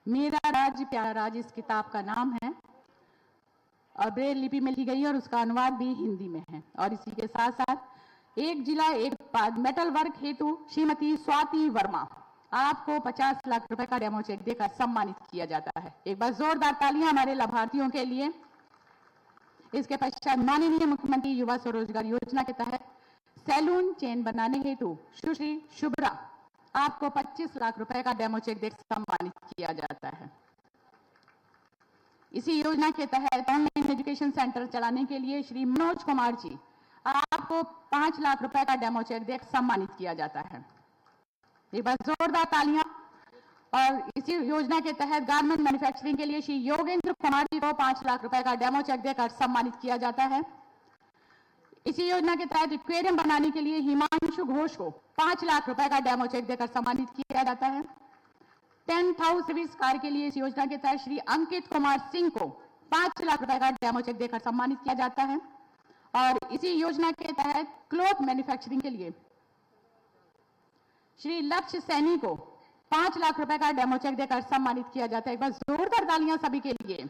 मेरा राज्य प्यारा राज्य इस किताब का नाम है और ब्रेल लिपि में लिखी गई है और उसका अनुवाद भी हिंदी में है। और इसी के साथ साथ एक जिला एक उत्पाद मेटल वर्क हेतु श्रीमती स्वाति वर्मा आपको 50 लाख रुपए का डेमो चेक देकर सम्मानित किया जाता है। एक बार जोरदार तालियां हमारे लाभार्थियों के लिए। इसके पश्चात माननीय मुख्यमंत्री युवा स्वरोजगार योजना के तहत सैलून चेन बनाने हेतु सुश्री शुभ्रा आपको 25 लाख रुपए का डेमो चेक देकर सम्मानित किया जाता है। इसी योजना के तहत ऑनलाइन एजुकेशन सेंटर चलाने के लिए श्री मनोज कुमार जी आपको 5 लाख रुपए का डेमो चेक देकर सम्मानित किया जाता है। एक बार जोरदार तालियां। और इसी योजना के तहत गारमेंट मैन्युफैक्चरिंग के लिए श्री योगेंद्र कुमार जी को 5 लाख रुपए का डेमो चेक देकर सम्मानित किया जाता है। इसी योजना के तहत एक्वेरियम बनाने के लिए हिमांशु घोष को 5 लाख रुपए का डेमो चेक देकर सम्मानित किया जाता है। टेंट हाउस सर्विस कार के लिए इस योजना के तहत श्री अंकित कुमार सिंह को 5 लाख रुपए का डेमो चेक देकर सम्मानित किया जाता है। और इसी योजना के तहत क्लॉथ मैन्युफैक्चरिंग के लिए श्री लक्ष्य सैनी को 5 लाख रुपए का डेमो चेक देकर सम्मानित किया जाता है। एक बार जोरदार तालियां सभी के लिए।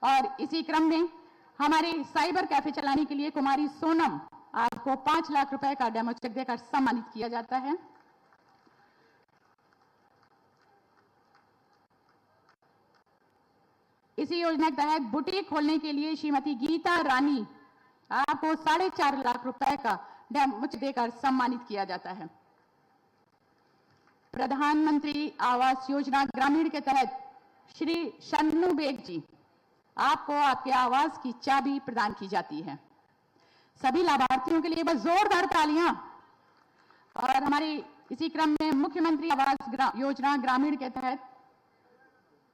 और इसी क्रम में हमारे साइबर कैफे चलाने के लिए कुमारी सोनम आपको 5 लाख रुपए का डेमो चेक देकर सम्मानित किया जाता है। इसी योजना के तहत बुटीक खोलने के लिए श्रीमती गीता रानी आपको 4.5 लाख रुपए का डेमो चेक देकर सम्मानित किया जाता है। प्रधानमंत्री आवास योजना ग्रामीण के तहत श्री शन्नू बेग जी आपको आपके आवास की चाबी प्रदान की जाती है। सभी लाभार्थियों के लिए बस जोरदार तालियां। और हमारे इसी क्रम में मुख्यमंत्री आवास योजना ग्रामीण के तहत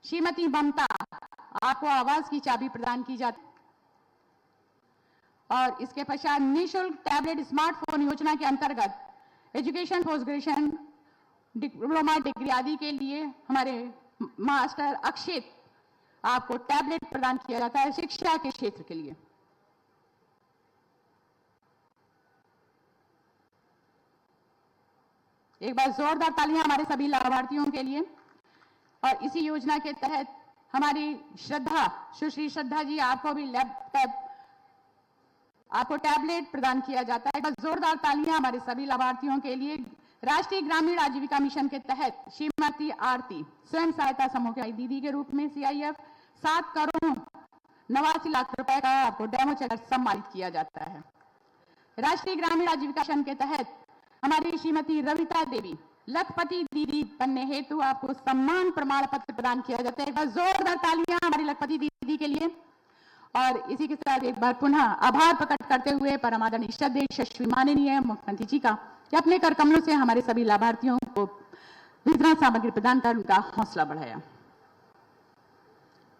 श्रीमती ममता आपको आवास की चाबी प्रदान की जाती है। और इसके पश्चात निःशुल्क टैबलेट स्मार्टफोन योजना के अंतर्गत education post graduation diploma degree आदि के लिए हमारे मास्टर अक्षित आपको टैबलेट प्रदान किया जाता है शिक्षा के क्षेत्र के लिए। एक बार जोरदार तालियां हमारे सभी लाभार्थियों के लिए। और इसी योजना के तहत हमारी श्रद्धा सुश्री श्रद्धा जी आपको भी लैपटॉप आपको टैबलेट प्रदान किया जाता है। जोरदार तालियां हमारे सभी लाभार्थियों के लिए। राष्ट्रीय ग्रामीण आजीविका मिशन के तहत श्रीमती आरती स्वयं सहायता समूह के दीदी के रूप में CIF 7 करोड़ 89 लाख रुपए का आपको डेमो चेक सम्मानित किया जाता है। राष्ट्रीय ग्रामीण आजीविका मिशन के तहत हमारी श्रीमती रविता देवी लखपति दीदी बनने हेतु आपको सम्मान प्रमाण पत्र प्रदान किया जाता है। जोरदार तालियां हमारी लखपति दीदी के लिए। और इसी के साथ एक बार पुनः आभार प्रकट करते हुए परमादरणीय श्रद्धेय यशस्वी माननीय मुख्यमंत्री जी का कि अपने कर कमलों से हमारे सभी लाभार्थियों को वितरण सामग्री प्रदान कर उनका हौसला बढ़ाया।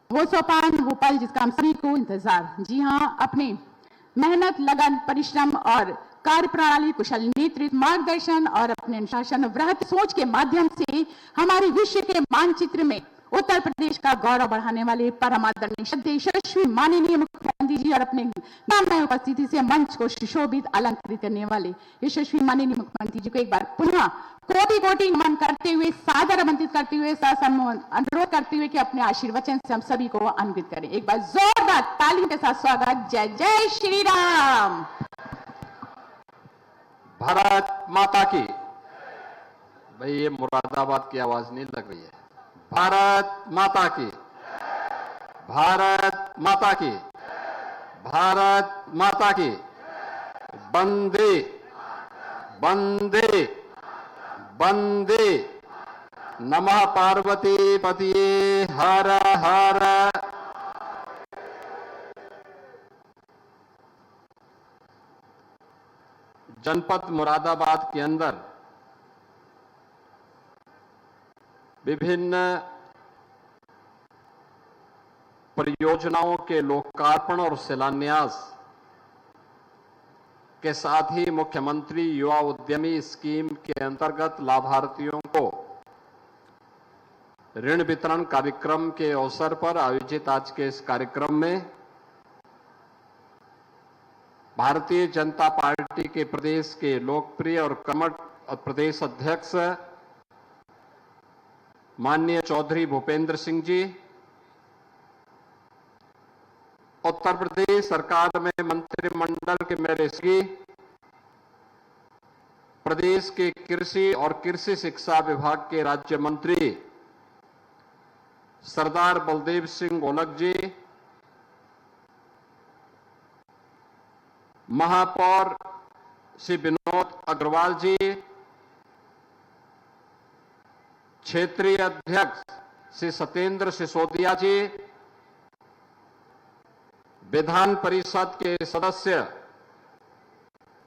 वो सोपान वो पल जिसका हम सभी को इंतजार। जी हाँ, अपने मेहनत लगन परिश्रम और कार्य प्रणाली कुशल नेतृत्व मार्गदर्शन और अपने अनुशासन वृहत सोच के माध्यम से हमारे विश्व के मानचित्र में उत्तर प्रदेश का गौरव बढ़ाने वाले परमादरणीय श्रद्धेय यशस्वी माननीय मुख्यमंत्री जी और अपने नाममय उपस्थिति से मंच को सुशोभित अलंकृत करने वाले यशस्वी माननीय मुख्यमंत्री जी को एक बार पुनः कोटि कोटि नमन करते हुए सादर आमंत्रित करते हुए अनुरोध करते हुए कि अपने आशीर्वचन से हम सभी को अन्वित करें। एक बार जोरदार तालियों के साथ स्वागत। जय जय श्री राम। भारत माता की। भाई ये मुरादाबाद की आवाज नहीं लग रही है। भारत माता की। भारत माता की। भारत माता की। वंदे वंदे वंदे। नमः पार्वती पतिये हर हर। जनपद मुरादाबाद के अंदर विभिन्न परियोजनाओं के लोकार्पण और शिलान्यास के साथ ही मुख्यमंत्री युवा उद्यमी स्कीम के अंतर्गत लाभार्थियों को ऋण वितरण कार्यक्रम के अवसर पर आयोजित आज के इस कार्यक्रम में भारतीय जनता पार्टी के प्रदेश के लोकप्रिय और कर्मठ प्रदेश अध्यक्ष माननीय चौधरी भूपेंद्र सिंह जी, उत्तर प्रदेश सरकार में मंत्रिमंडल के मेरे सहयोगी, प्रदेश के कृषि और कृषि शिक्षा विभाग के राज्य मंत्री सरदार बलदेव सिंह गोलक जी, महापौर श्री विनोद अग्रवाल जी, क्षेत्रीय अध्यक्ष श्री सत्येंद्र सिसोदिया जी, विधान परिषद के सदस्य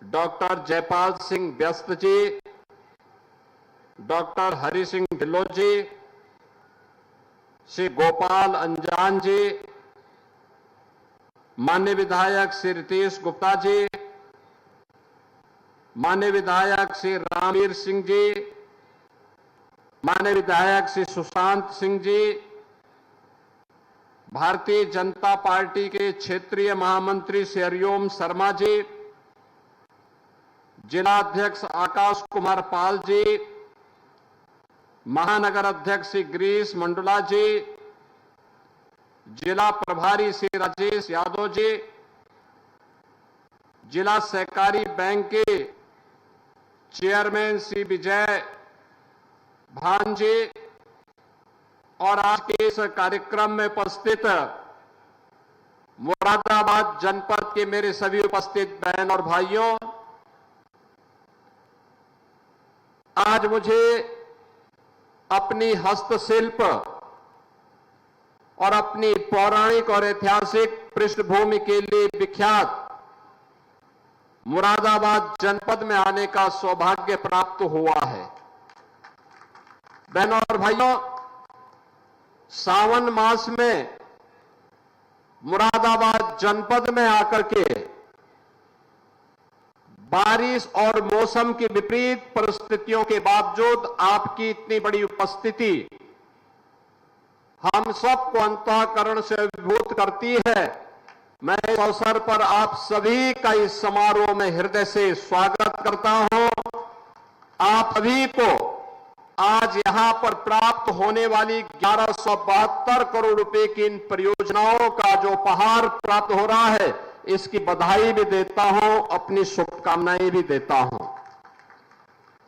डॉक्टर जयपाल सिंह व्यस्त जी, डॉक्टर हरि सिंह ढिल्लों जी, श्री गोपाल अंजान जी, माननीय विधायक श्री रितेश गुप्ता जी, माननीय विधायक श्री रामवीर सिंह जी, माननीय विधायक श्री सुशांत सिंह जी, भारतीय जनता पार्टी के क्षेत्रीय महामंत्री श्री हरिओम शर्मा जी, जिला अध्यक्ष आकाश कुमार पाल जी, महानगर अध्यक्ष श्री गिरीश मंडला जी, जिला प्रभारी श्री राजेश यादव जी, जिला सहकारी बैंक के चेयरमैन श्री विजय भान जी और आज के इस कार्यक्रम में उपस्थित मुरादाबाद जनपद के मेरे सभी उपस्थित बहन और भाइयों, आज मुझे अपनी हस्तशिल्प और अपनी पौराणिक और ऐतिहासिक पृष्ठभूमि के लिए विख्यात मुरादाबाद जनपद में आने का सौभाग्य प्राप्त हुआ है। बहनों और भाइयों, सावन मास में मुरादाबाद जनपद में आकर के बारिश और मौसम की विपरीत परिस्थितियों के बावजूद आपकी इतनी बड़ी उपस्थिति हम सबको अंतःकरण से अभिभूत करती है। मैं इस अवसर पर आप सभी का इस समारोह में हृदय से स्वागत करता हूं। आप सभी को आज यहां पर प्राप्त होने वाली 1172 करोड़ रुपए की इन परियोजनाओं का जो उपहार प्राप्त हो रहा है, इसकी बधाई भी देता हूं, अपनी शुभकामनाएं भी देता हूं।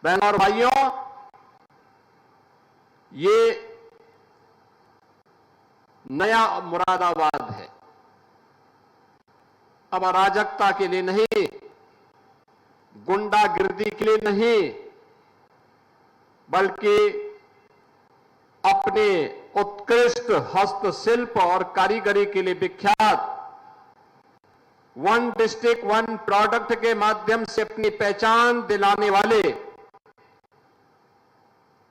बहनों और भाइयों, ये नया मुरादाबाद है। अब अराजकता के लिए नहीं, गुंडागिर्दी के लिए नहीं, बल्कि अपने उत्कृष्ट हस्तशिल्प और कारीगरी के लिए विख्यात वन डिस्ट्रिक्ट वन प्रोडक्ट के माध्यम से अपनी पहचान दिलाने वाले,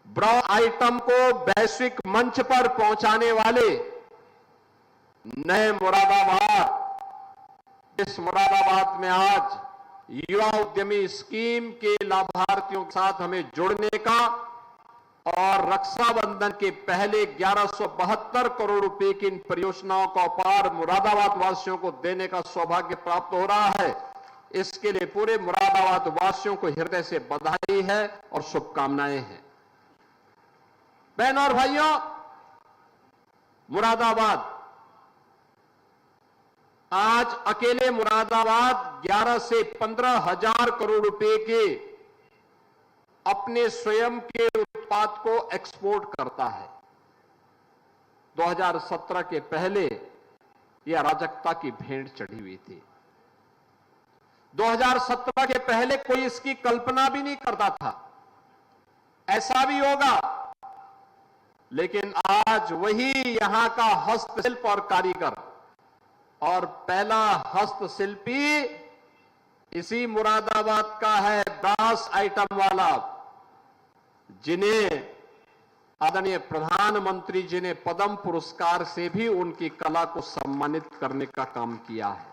ब्रॉ आइटम को वैश्विक मंच पर पहुंचाने वाले नए मुरादाबाद, इस मुरादाबाद में आज युवा उद्यमी स्कीम के लाभार्थियों के साथ हमें जुड़ने का और रक्षाबंधन के पहले 1172 करोड़ रुपए की इन परियोजनाओं का उपहार मुरादाबाद वासियों को देने का सौभाग्य प्राप्त हो रहा है। इसके लिए पूरे मुरादाबाद वासियों को हृदय से बधाई है और शुभकामनाएं हैं। बहनों और भाइयों, मुरादाबाद आज अकेले मुरादाबाद 11 से 15 हजार करोड़ रुपए के अपने स्वयं के उत्पाद को एक्सपोर्ट करता है। 2017 के पहले यह अराजकता की भेंट चढ़ी हुई थी। 2017 के पहले कोई इसकी कल्पना भी नहीं करता था ऐसा भी होगा, लेकिन आज वही यहां का हस्तशिल्प और कारीगर और पहला हस्तशिल्पी इसी मुरादाबाद का है, ब्रास आइटम वाला, जिन्हें आदरणीय प्रधानमंत्री जी ने पद्म पुरस्कार से भी उनकी कला को सम्मानित करने का काम किया है।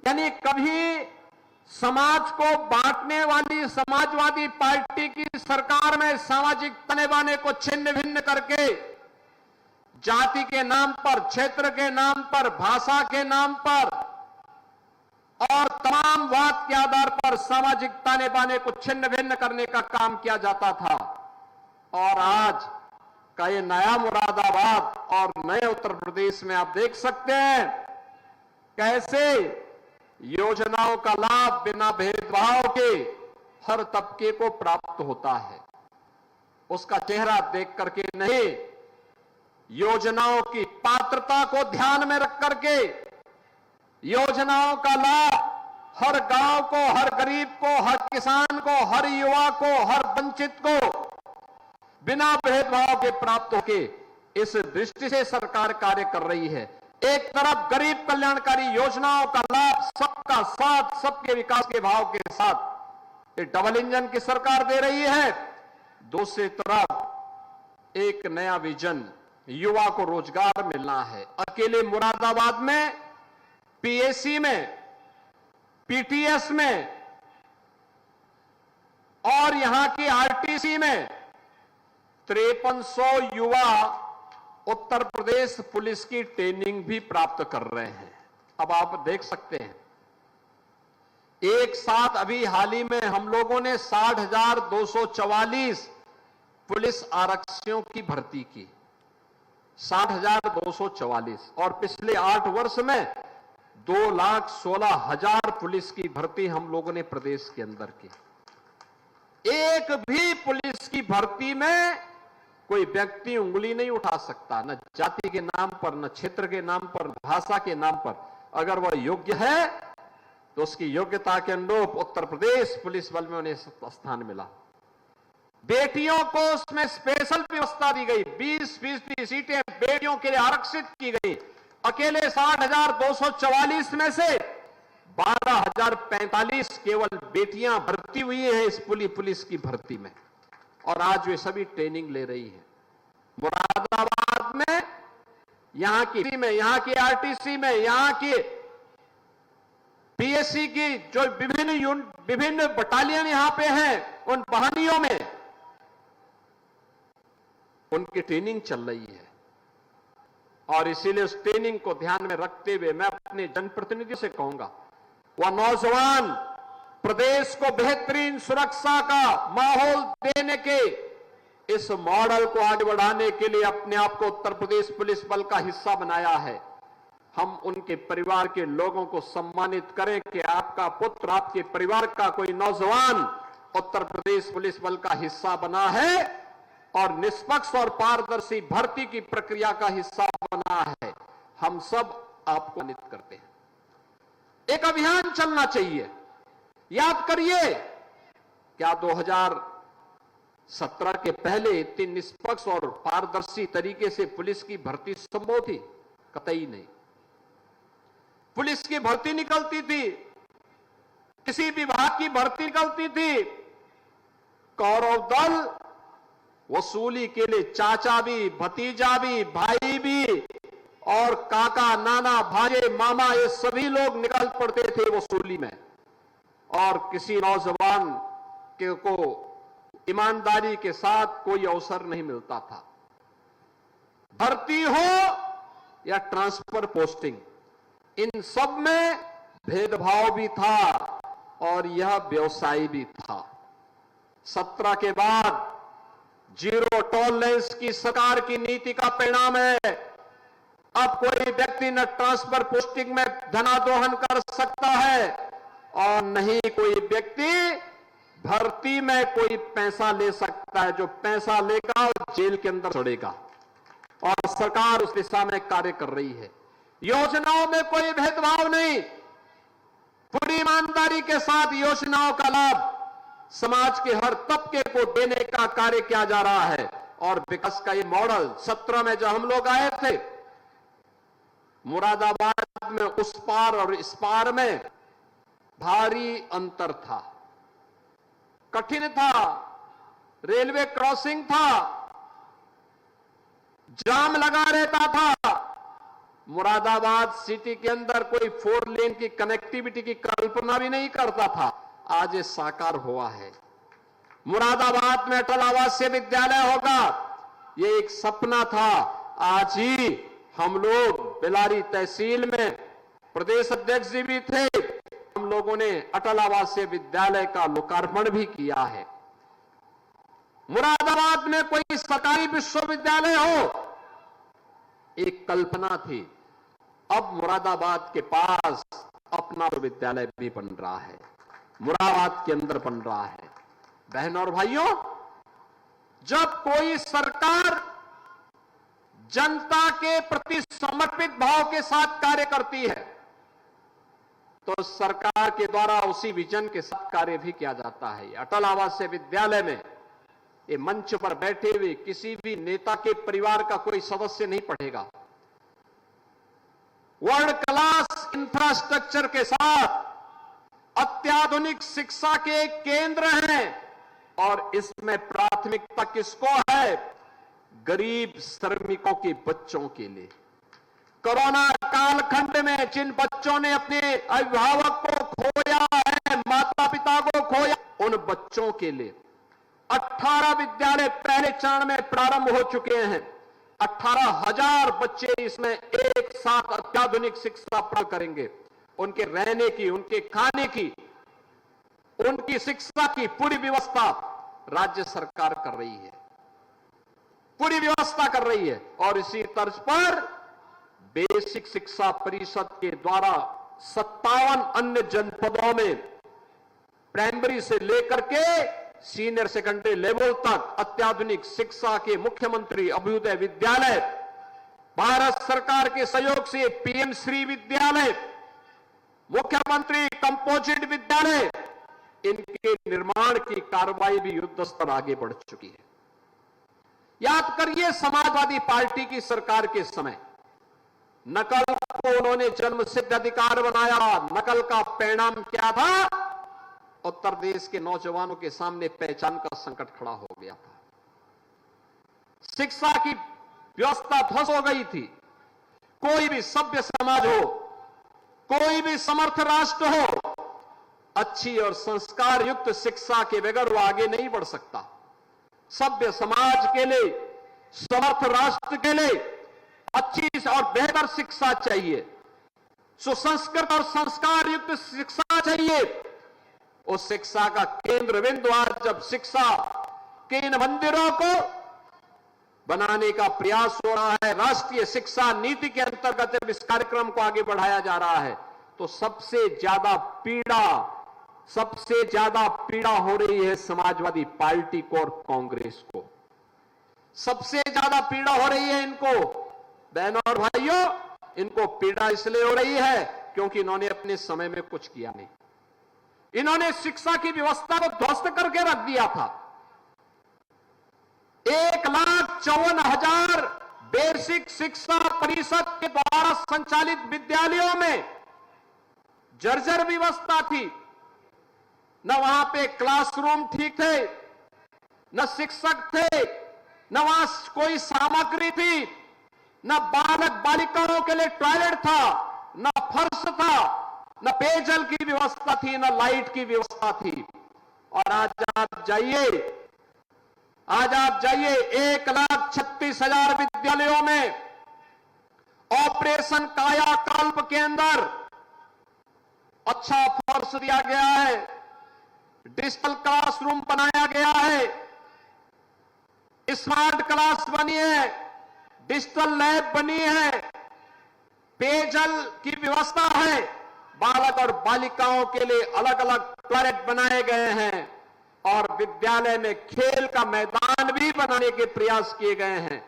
यानी कभी समाज को बांटने वाली समाजवादी पार्टी की सरकार में सामाजिक तने बाने को छिन्न भिन्न करके जाति के नाम पर, क्षेत्र के नाम पर, भाषा के नाम पर और तमाम वाद के आधार पर सामाजिक ताने बाने को छिन्न भिन्न करने का काम किया जाता था। और आज का ये नया मुरादाबाद और नए उत्तर प्रदेश में आप देख सकते हैं कैसे योजनाओं का लाभ बिना भेदभाव के हर तबके को प्राप्त होता है। उसका चेहरा देख करके नहीं, योजनाओं की पात्रता को ध्यान में रख करके योजनाओं का लाभ हर गांव को, हर गरीब को, हर किसान को, हर युवा को, हर वंचित को बिना भेदभाव के प्राप्त होके इस दृष्टि से सरकार कार्य कर रही है। एक तरफ गरीब कल्याणकारी योजनाओं का लाभ सबका साथ, सबके विकास के भाव के साथ ये डबल इंजन की सरकार दे रही है, दूसरी तरफ एक नया विजन, युवा को रोजगार मिलना है। अकेले मुरादाबाद में पीएसी में, पीटीएस में और यहां की आरटीसी में 5300 युवा उत्तर प्रदेश पुलिस की ट्रेनिंग भी प्राप्त कर रहे हैं। अब आप देख सकते हैं, एक साथ अभी हाल ही में हम लोगों ने 60,244 पुलिस आरक्षियों की भर्ती की, 60,244, और पिछले 8 वर्ष में 2,16,000 पुलिस की भर्ती हम लोगों ने प्रदेश के अंदर की। एक भी पुलिस की भर्ती में कोई व्यक्ति उंगली नहीं उठा सकता, न जाति के नाम पर, न क्षेत्र के नाम पर, भाषा के नाम पर। अगर वह योग्य है तो उसकी योग्यता के अनुरूप उत्तर प्रदेश पुलिस बल में उन्हें स्थान मिला। बेटियों को उसमें स्पेशल व्यवस्था दी गई, 20% सीटें बेटियों के लिए आरक्षित की गई। अकेले 60,244 में से 12,045 केवल बेटियां भर्ती हुई हैं इस पुलिस की भर्ती में, और आज वे सभी ट्रेनिंग ले रही हैं। मुरादाबाद में, यहां की आरटीसी में, यहां की पीएससी की जो विभिन्न बटालियन यहां पे हैं, उन बहानियों में उनकी ट्रेनिंग चल रही है। और इसीलिए उस ट्रेनिंग को ध्यान में रखते हुए मैं अपने जनप्रतिनिधि से कहूंगा, वह नौजवान प्रदेश को बेहतरीन सुरक्षा का माहौल देने के इस मॉडल को आगे बढ़ाने के लिए अपने आप को उत्तर प्रदेश पुलिस बल का हिस्सा बनाया है। हम उनके परिवार के लोगों को सम्मानित करें कि आपका पुत्र, आपके परिवार का कोई नौजवान उत्तर प्रदेश पुलिस बल का हिस्सा बना है और निष्पक्ष और पारदर्शी भर्ती की प्रक्रिया का हिस्सा बना है। हम सब आपको सम्मानित करते हैं। एक अभियान चलना चाहिए। याद करिए, क्या 2017 के पहले इतनी निष्पक्ष और पारदर्शी तरीके से पुलिस की भर्ती संभव थी? कतई नहीं। पुलिस की भर्ती निकलती थी, किसी विभाग की भर्ती निकलती थी, कौरव दल वसूली के लिए चाचा भी, भतीजा भी, भाई भी और काका, नाना, भांजे, मामा, ये सभी लोग निकल पड़ते थे वसूली में, और किसी नौजवान को ईमानदारी के साथ कोई अवसर नहीं मिलता था। भर्ती हो या ट्रांसफर पोस्टिंग, इन सब में भेदभाव भी था और यह व्यवसाय भी था। 17 के बाद जीरो टॉलरेंस की सरकार की नीति का परिणाम है। अब कोई व्यक्ति न ट्रांसफर पोस्टिंग में धनादोहन कर सकता है और नहीं कोई व्यक्ति भर्ती में कोई पैसा ले सकता है। जो पैसा लेगा वो जेल के अंदर चढ़ेगा, और सरकार उस दिशा में कार्य कर रही है। योजनाओं में कोई भेदभाव नहीं, पूरी ईमानदारी के साथ योजनाओं का लाभ समाज के हर तबके को देने का कार्य किया जा रहा है। और विकास का ये मॉडल 17 में जब हम लोग आए थे, मुरादाबाद में उस पार और इस पार में भारी अंतर था, कठिन था, रेलवे क्रॉसिंग था, जाम लगा रहता था। मुरादाबाद सिटी के अंदर कोई 4 लेन की कनेक्टिविटी की कल्पना भी नहीं करता था, आज ये साकार हुआ है। मुरादाबाद में अटल आवासीय विद्यालय होगा, ये एक सपना था। आज ही हम लोग बेलारी तहसील में, प्रदेश अध्यक्ष जी भी थे, हम लोगों ने अटल आवासीय विद्यालय का लोकार्पण भी किया है। मुरादाबाद में कोई सरकारी विश्वविद्यालय हो, एक कल्पना थी। अब मुरादाबाद के पास अपना विश्वविद्यालय भी बन रहा है, मुरादाबाद के अंदर बन रहा है। बहनों और भाइयों, जब कोई सरकार जनता के प्रति समर्पित भाव के साथ कार्य करती है तो सरकार के द्वारा उसी विजन के साथ कार्य भी किया जाता है। अटल आवासीय विद्यालय में ये मंच पर बैठे हुए किसी भी नेता के परिवार का कोई सदस्य नहीं पढ़ेगा। वर्ल्ड क्लास इंफ्रास्ट्रक्चर के साथ अत्याधुनिक शिक्षा के केंद्र हैं और इसमें प्राथमिकता किसको है? गरीब श्रमिकों के बच्चों के लिए। कोरोना कालखंड में जिन बच्चों ने अपने अभिभावक को खोया है, माता पिता को खोया, उन बच्चों के लिए 18 विद्यालय पहले चरण में प्रारंभ हो चुके हैं। 18,000 बच्चे इसमें एक साथ अत्याधुनिक शिक्षा प्राप्त करेंगे। उनके रहने की, उनके खाने की, उनकी शिक्षा की पूरी व्यवस्था राज्य सरकार कर रही है, पूरी व्यवस्था कर रही है। और इसी तर्ज पर बेसिक शिक्षा परिषद के द्वारा 57 अन्य जनपदों में प्राइमरी से लेकर के सीनियर सेकेंडरी लेवल तक अत्याधुनिक शिक्षा के मुख्यमंत्री अभ्युदय विद्यालय, भारत सरकार के सहयोग से पीएम श्री विद्यालय, मुख्यमंत्री कंपोजिट विद्यालय, इनके निर्माण की कार्रवाई भी युद्ध स्तर आगे बढ़ चुकी है। याद करिए, समाजवादी पार्टी की सरकार के समय नकल को उन्होंने जन्मसिद्ध अधिकार बनाया। नकल का परिणाम क्या था? उत्तर प्रदेश के नौजवानों के सामने पहचान का संकट खड़ा हो गया था। शिक्षा की व्यवस्था ध्वस्त हो गई थी। कोई भी सभ्य समाज हो, कोई भी समर्थ राष्ट्र हो, अच्छी और संस्कार युक्त शिक्षा के बगैर वो आगे नहीं बढ़ सकता। सभ्य समाज के लिए, समर्थ राष्ट्र के लिए अच्छी और बेहतर शिक्षा चाहिए, सुसंस्कृत और संस्कार युक्त शिक्षा चाहिए। उस शिक्षा का केंद्र बिंदु आज जब शिक्षा के इन मंदिरों को बनाने का प्रयास हो रहा है, राष्ट्रीय शिक्षा नीति के अंतर्गत जब इस कार्यक्रम को आगे बढ़ाया जा रहा है, तो सबसे ज्यादा पीड़ा हो रही है समाजवादी पार्टी को और कांग्रेस को। सबसे ज्यादा पीड़ा हो रही है इनको। बहनों और भाइयों, इनको पीड़ा इसलिए हो रही है क्योंकि इन्होंने अपने समय में कुछ किया नहीं। इन्होंने शिक्षा की व्यवस्था को ध्वस्त करके रख दिया था। 1,54,000 बेसिक शिक्षा परिषद के द्वारा संचालित विद्यालयों में जर्जर व्यवस्था थी। न वहां पे क्लासरूम ठीक थे, न शिक्षक थे, न वहां कोई सामग्री थी, न बालक बालिकाओं के लिए टॉयलेट था, न फर्श था, न पेयजल की व्यवस्था थी, न लाइट की व्यवस्था थी। और आज आप जाइए 1,36,000 विद्यालयों में ऑपरेशन कायाकल्प के अंदर अच्छा फर्श दिया गया है, डिजिटल क्लासरूम बनाया गया है, स्मार्ट क्लास बनी है, डिजिटल लैब बनी है, पेयजल की व्यवस्था है, बालक और बालिकाओं के लिए अलग अलग टॉयलेट बनाए गए हैं और विद्यालय में खेल का मैदान भी बनाने के प्रयास किए गए हैं।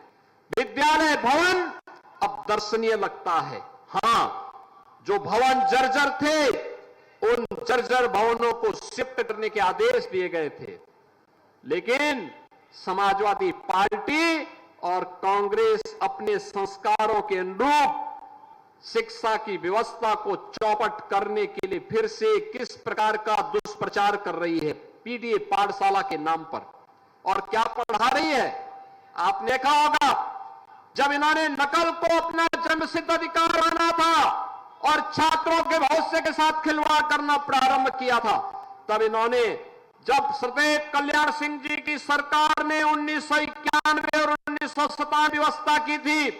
विद्यालय भवन अब दर्शनीय लगता है। हां, जो भवन जर्जर थे, उन जर्जर भवनों को शिफ्ट करने के आदेश दिए गए थे, लेकिन समाजवादी पार्टी और कांग्रेस अपने संस्कारों के अनुरूप शिक्षा की व्यवस्था को चौपट करने के लिए फिर से किस प्रकार का दुष्प्रचार कर रही है, पीडीए पाठशाला के नाम पर। और क्या पढ़ा रही है? आपने देखा होगा, जब इन्होंने नकल को अपना जन्मसिद्ध अधिकार माना था और छात्रों के भविष्य के साथ खिलवाड़ करना प्रारंभ किया था, तब इन्होंने, जब सदैव कल्याण सिंह जी की सरकार ने 1991 और 1997 व्यवस्था की थी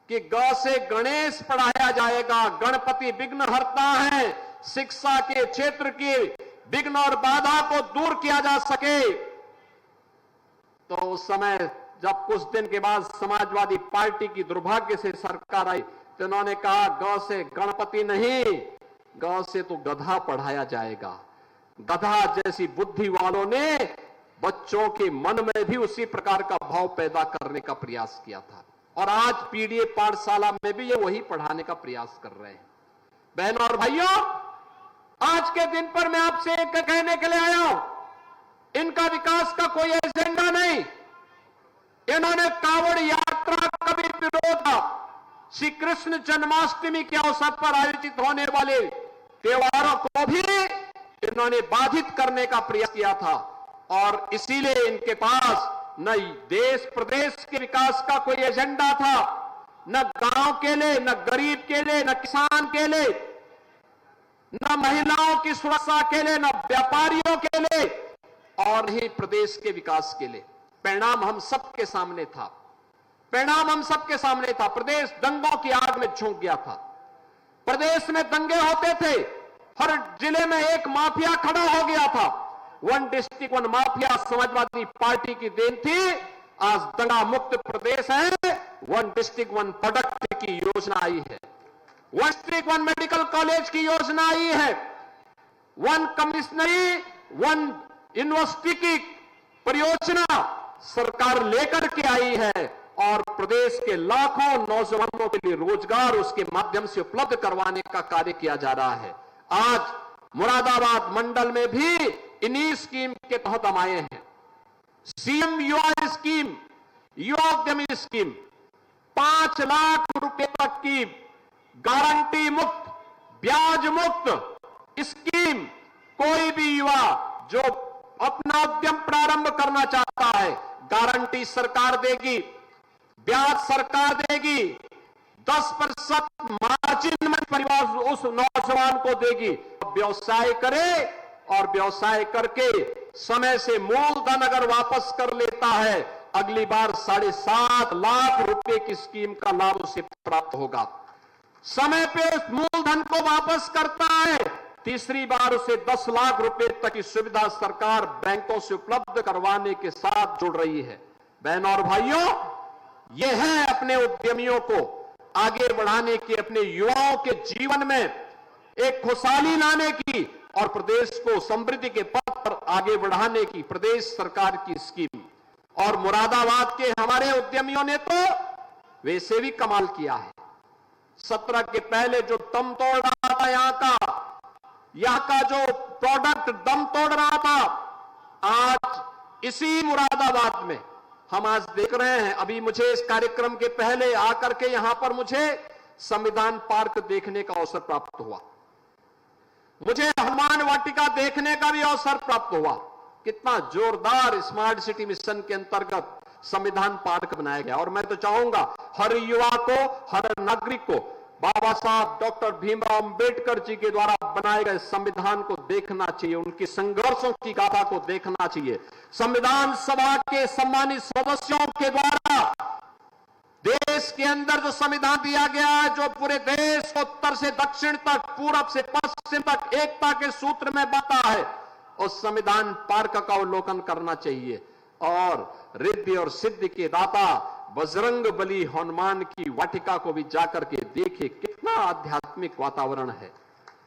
कि ग से गणेश पढ़ाया जाएगा, गणपति विघ्नहर्ता है, शिक्षा के क्षेत्र की विघ्न और बाधा को दूर किया जा सके, तो उस समय जब कुछ दिन के बाद समाजवादी पार्टी की दुर्भाग्य से सरकार आई तो उन्होंने कहा गौ से गणपति नहीं, गौ से तो गधा पढ़ाया जाएगा। गधा जैसी बुद्धि वालों ने बच्चों के मन में भी उसी प्रकार का भाव पैदा करने का प्रयास किया था और आज पीडीए पाठशाला में भी ये वही पढ़ाने का प्रयास कर रहे हैं। बहनों और भाइयों, आज के दिन पर मैं आपसे एक कहने के लिए आया हूं, इनका विकास का कोई एजेंडा नहीं। इन्होंने कांवड़ यात्रा का भी विरोध, श्री कृष्ण जन्माष्टमी के अवसर पर आयोजित होने वाले त्योहारों को भी इन्होंने बाधित करने का प्रयास किया था और इसीलिए इनके पास न देश प्रदेश के विकास का कोई एजेंडा था, न गांव के लिए, न गरीब के लिए, न किसान के लिए, न महिलाओं की सुरक्षा के लिए, न व्यापारियों के लिए और ही प्रदेश के विकास के लिए। परिणाम हम सबके सामने था, परिणाम हम सबके सामने था। प्रदेश दंगों की आग में झोंक गया था। प्रदेश में दंगे होते थे, हर जिले में एक माफिया खड़ा हो गया था। One district one mafia Samajwadi party की देन थी। आज दंगा मुक्त प्रदेश है। वन डिस्ट्रिक्ट वन प्रोडक्ट की योजना आई है, one district one medical college की योजना आई है, वन कमिश्नरी वन यूनिवर्सिटी की परियोजना सरकार लेकर के आई है और प्रदेश के लाखों नौजवानों के लिए रोजगार उसके माध्यम से उपलब्ध करवाने का कार्य किया जा रहा है। आज मुरादाबाद मंडल में भी इन्हीं स्कीम के तहत हम आए हैं। सीएम युवा स्कीम, युवा उद्यमी स्कीम, 5 लाख रुपए तक की गारंटी मुक्त, ब्याज मुक्त स्कीम। कोई भी युवा जो अपना उद्यम प्रारंभ करना चाहता है, गारंटी सरकार देगी, ब्याज सरकार देगी, 10% मार्जिन में परिवार उस नौजवान को देगी। व्यवसाय करे और व्यवसाय करके समय से मूलधन अगर वापस कर लेता है, अगली बार 7.5 लाख रुपए की स्कीम का लाभ उसे प्राप्त होगा। समय पे उस मूलधन को वापस करता है, तीसरी बार उसे 10 लाख रुपए तक की सुविधा सरकार बैंकों से उपलब्ध करवाने के साथ जुड़ रही है। बहनों और भाइयों, यह है अपने उद्यमियों को आगे बढ़ाने की, अपने युवाओं के जीवन में एक खुशहाली लाने की और प्रदेश को समृद्धि के पथ पर आगे बढ़ाने की प्रदेश सरकार की स्कीम। और मुरादाबाद के हमारे उद्यमियों ने तो वैसे भी कमाल किया है। 17 के पहले जो दम तोड़ रहा था, यहाँ का जो प्रोडक्ट दम तोड़ रहा था, आज इसी मुरादाबाद में हम आज देख रहे हैं। अभी मुझे इस कार्यक्रम के पहले आकर के यहां पर मुझे संविधान पार्क देखने का अवसर प्राप्त हुआ, मुझे हनुमान वाटिका देखने का भी अवसर प्राप्त हुआ। कितना जोरदार स्मार्ट सिटी मिशन के अंतर्गत संविधान पार्क बनाया गया। और मैं तो चाहूंगा हर युवा को, हर नागरिक को बाबा साहब डॉक्टर भीमराव अंबेडकर जी के द्वारा बनाए गए संविधान को देखना चाहिए, उनकी संघर्षों की गाथा को देखना चाहिए। संविधान सभा के सम्मानित सदस्यों के द्वारा देश के अंदर जो संविधान दिया गया है, जो पूरे देश को उत्तर से दक्षिण तक, पूरब से पश्चिम तक एकता के सूत्र में बांटा है, उस संविधान पार्क का अवलोकन करना चाहिए। और रिद्धि और सिद्धि के दाता बजरंग बली हनुमान की वाटिका को भी जाकर के देखिए, कितना आध्यात्मिक वातावरण है।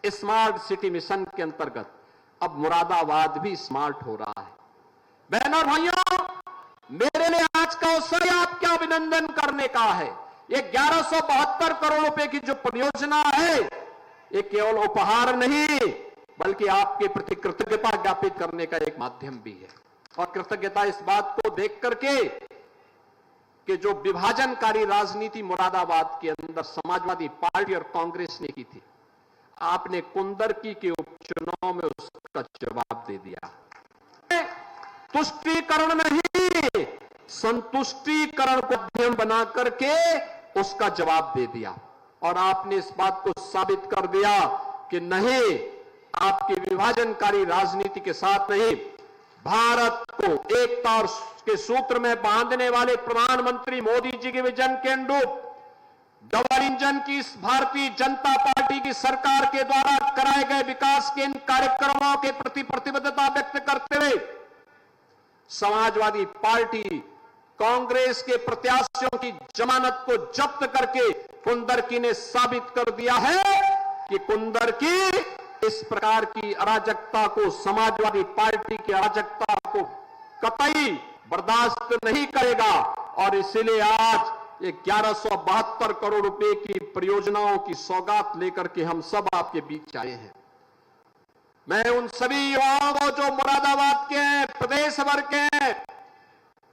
स्मार्ट सिटी मिशन के अंतर्गत अब मुरादाबाद भी स्मार्ट हो रहा है। बहनों और भाइयों, मेरे लिए आज का अवसर आपका अभिनंदन करने का है। ये 1172 करोड़ रुपए की जो परियोजना है, ये केवल उपहार नहीं बल्कि आपके प्रति कृतज्ञता ज्ञापित करने का एक माध्यम भी है। और कृतज्ञता इस बात को देख करके कि जो विभाजनकारी राजनीति मुरादाबाद के अंदर समाजवादी पार्टी और कांग्रेस ने की थी, आपने कुंदरकी के उपचुनाव में उसका जवाब दे दिया। तुष्टीकरण नहीं, संतुष्टीकरण को माध्यम बना करके उसका जवाब दे दिया। और आपने इस बात को साबित कर दिया कि नहीं, आपकी विभाजनकारी राजनीति के साथ नहीं, भारत को एकता के सूत्र में बांधने वाले प्रधानमंत्री मोदी जी के विजन के अनुरूप डबल इंजन की भारतीय जनता पार्टी की सरकार के द्वारा कराए गए विकास के इन कार्यक्रमों के प्रति प्रतिबद्धता व्यक्त करते हुए समाजवादी पार्टी कांग्रेस के प्रत्याशियों की जमानत को जब्त करके कुंदरकी ने साबित कर दिया है कि कुंदरकी इस प्रकार की अराजकता को, समाजवादी पार्टी की अराजकता को कतई बर्दाश्त नहीं करेगा। और इसलिए आज ये 1172 करोड़ रुपए की परियोजनाओं की सौगात लेकर के हम सब आपके बीच आए हैं। मैं उन सभी युवाओं को जो मुरादाबाद के हैं, प्रदेश भर के हैं,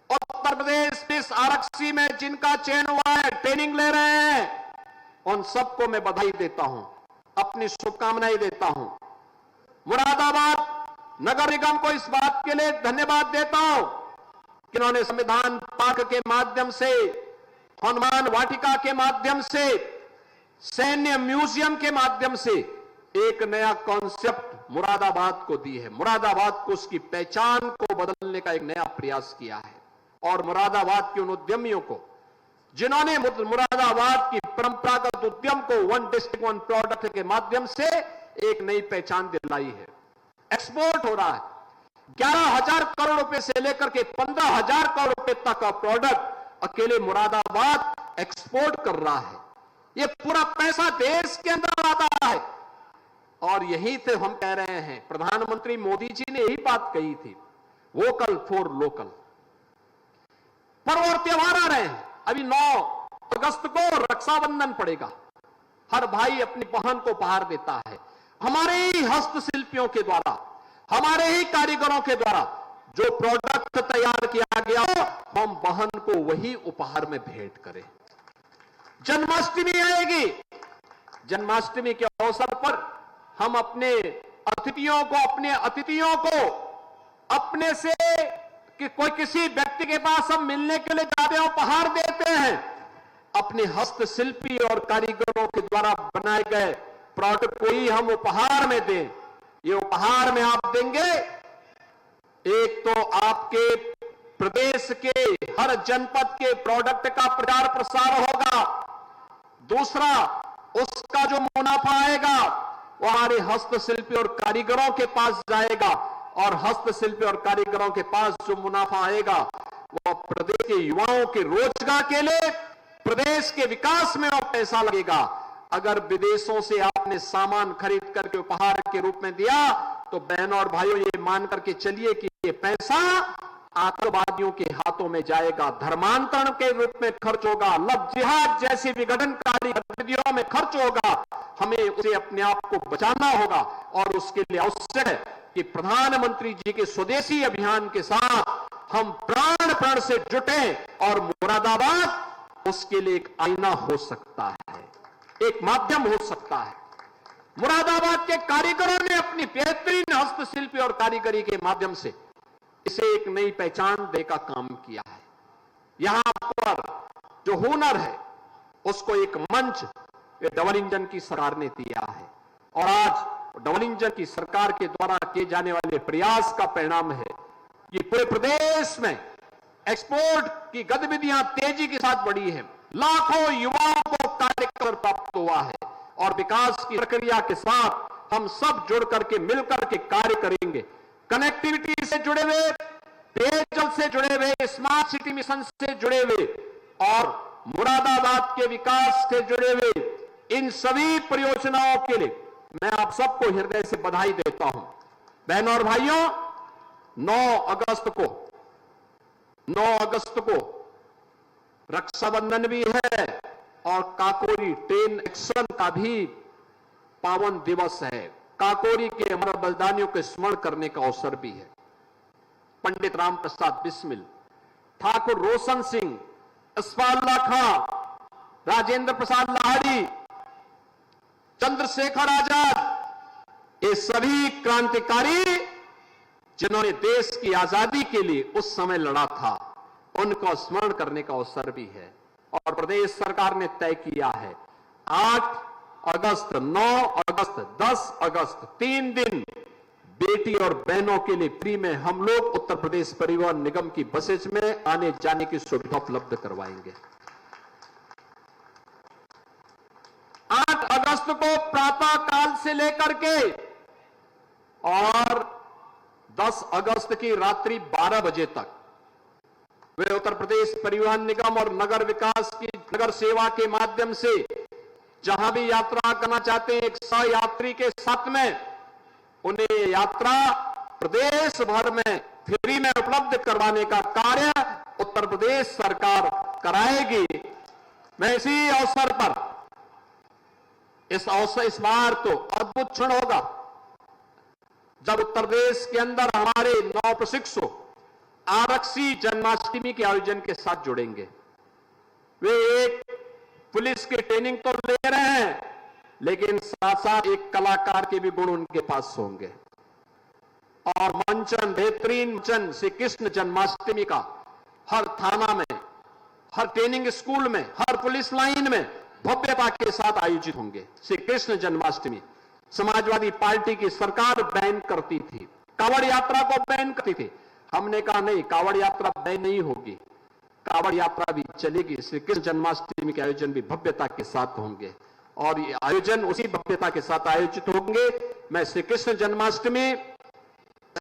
उत्तर प्रदेश इस आरक्षी में जिनका चयन हुआ है, ट्रेनिंग ले रहे हैं, उन सबको मैं बधाई देता हूं, अपनी शुभकामनाएं देता हूं। मुरादाबाद नगर निगम को इस बात के लिए धन्यवाद देता हूं कि उन्होंने संविधान पार्क के माध्यम से, हनुमान वाटिका के माध्यम से, सैन्य म्यूजियम के माध्यम से एक नया कॉन्सेप्ट मुरादाबाद को दी है। मुरादाबाद को उसकी पहचान को बदलने का एक नया प्रयास किया है। और मुरादाबाद के उन उद्यमियों को जिन्होंने मुरादाबाद की परंपरागत उद्यम को वन डिस्ट्रिक्ट वन प्रोडक्ट के माध्यम से एक नई पहचान दिलाई है। एक्सपोर्ट हो रहा है। 11,000 करोड़ रुपए से लेकर के 15,000 करोड़ रुपए तक का प्रोडक्ट अकेले मुरादाबाद एक्सपोर्ट कर रहा है। ये पूरा पैसा देश के अंदर आता है। और यही से हम कह रहे हैं, प्रधानमंत्री मोदी जी ने यही बात कही थी, वोकल फॉर लोकल। पर्व और त्योहार आ रहे हैं। अभी 9 अगस्त को रक्षाबंधन पड़ेगा। हर भाई अपनी बहन को उपहार देता है। हमारे ही हस्तशिल्पियों के द्वारा, हमारे ही कारीगरों के द्वारा जो प्रोडक्ट तैयार किया गया हो, हम बहन को वही उपहार में भेंट करें। जन्माष्टमी आएगी। जन्माष्टमी के अवसर पर हम अपने अतिथियों को अपने से कि कोई किसी व्यक्ति के पास हम मिलने के लिए जाते हैं, उपहार देते हैं। अपने हस्तशिल्पी और कारीगरों के द्वारा बनाए गए प्रोडक्ट को ही हम उपहार में दें। ये उपहार में आप देंगे, एक तो आपके प्रदेश के हर जनपद के प्रोडक्ट का प्रचार प्रसार होगा, दूसरा उसका जो मुनाफा आएगा वो हमारे हस्तशिल्पी और कारीगरों के पास जाएगा, और हस्तशिल्पी और कारीगरों के पास जो मुनाफा आएगा वो प्रदेश के युवाओं के रोजगार के लिए, प्रदेश के विकास में वो पैसा लगेगा। अगर विदेशों से आपने सामान खरीद करके उपहार के रूप में दिया तो बहनों और भाइयों ये मान करके चलिए कि ये पैसा आतंकवादियों के हाथों में जाएगा, धर्मांतरण के रूप में खर्च होगा, लव जिहाद जैसी विघटनकारी गतिविधियों में खर्च होगा। हमें उसे अपने आप को बचाना होगा और उसके लिए आवश्यक है कि प्रधानमंत्री जी के स्वदेशी अभियान के साथ हम प्राण से जुटे, और मुरादाबाद उसके लिए एक आईना हो सकता है, एक माध्यम हो सकता है। मुरादाबाद के कारीगरों ने अपनी बेहतरीन हस्तशिल्पी और कारीगरी के माध्यम से इसे एक नई पहचान देने का काम किया है। यहां पर जो हुनर है उसको एक मंच डबल इंजन की सरकार ने दिया है, और आज डबल इंजन की सरकार के द्वारा किए जाने वाले प्रयास का परिणाम है कि पूरे प्रदेश में एक्सपोर्ट की गतिविधियां तेजी के साथ बढ़ी है। लाखों युवाओं को कार्यक्रम प्राप्त हुआ है, और विकास की प्रक्रिया के साथ हम सब जुड़ करके मिलकर के कार्य करेंगे। कनेक्टिविटी से जुड़े हुए, पेयजल से जुड़े हुए, स्मार्ट सिटी मिशन से जुड़े हुए और मुरादाबाद के विकास से जुड़े हुए इन सभी परियोजनाओं के लिए मैं आप सबको हृदय से बधाई देता हूं। बहनों और भाइयों, 9 अगस्त को रक्षाबंधन भी है और काकोरी ट्रेन एक्शन का भी पावन दिवस है। काकोरी के अमर बलिदानियों के स्मरण करने का अवसर भी है। पंडित राम प्रसाद बिस्मिल, ठाकुर रोशन सिंह, यशपाल लाखा, राजेंद्र प्रसाद लाहिड़ी, चंद्रशेखर आजाद, ये सभी क्रांतिकारी जिन्होंने देश की आजादी के लिए उस समय लड़ा था, उनको स्मरण करने का अवसर भी है। और प्रदेश सरकार ने तय किया है 8 अगस्त, 9 अगस्त, 10 अगस्त 3 दिन बेटी और बहनों के लिए फ्री में हम लोग उत्तर प्रदेश परिवहन निगम की बसेज में आने जाने की सुविधा उपलब्ध करवाएंगे। 8 अगस्त को प्रातः काल से लेकर के और 10 अगस्त की रात्रि 12 बजे तक वे उत्तर प्रदेश परिवहन निगम और नगर विकास की नगर सेवा के माध्यम से जहां भी यात्रा करना चाहते हैं एक यात्री के साथ में उन्हें यात्रा प्रदेश भर में फ्री में उपलब्ध करवाने का कार्य उत्तर प्रदेश सरकार कराएगी। मैं इसी अवसर पर इस बार तो अद्भुत क्षण होगा जब उत्तर प्रदेश के अंदर हमारे नौ प्रशिक्षु आरक्षी जन्माष्टमी के आयोजन के साथ जुड़ेंगे। वे एक पुलिस की ट्रेनिंग तो ले रहे हैं लेकिन साथ साथ एक कलाकार के भी गुण उनके पास होंगे और मंचन बेहतरीन मंचन श्री कृष्ण जन्माष्टमी का हर थाना में, हर ट्रेनिंग स्कूल में, हर पुलिस लाइन में भव्यता के साथ आयोजित होंगे। श्री कृष्ण जन्माष्टमी समाजवादी पार्टी की सरकार बैन करती थी, कांवड़ यात्रा को बैन करती थी। हमने कहा नहीं, कांवड़ यात्रा बैन नहीं होगी, कांवड़ यात्रा भी चलेगी। श्री कृष्ण जन्माष्टमी के आयोजन भी भव्यता के साथ होंगे और ये आयोजन उसी भव्यता के साथ आयोजित होंगे। मैं श्री कृष्ण जन्माष्टमी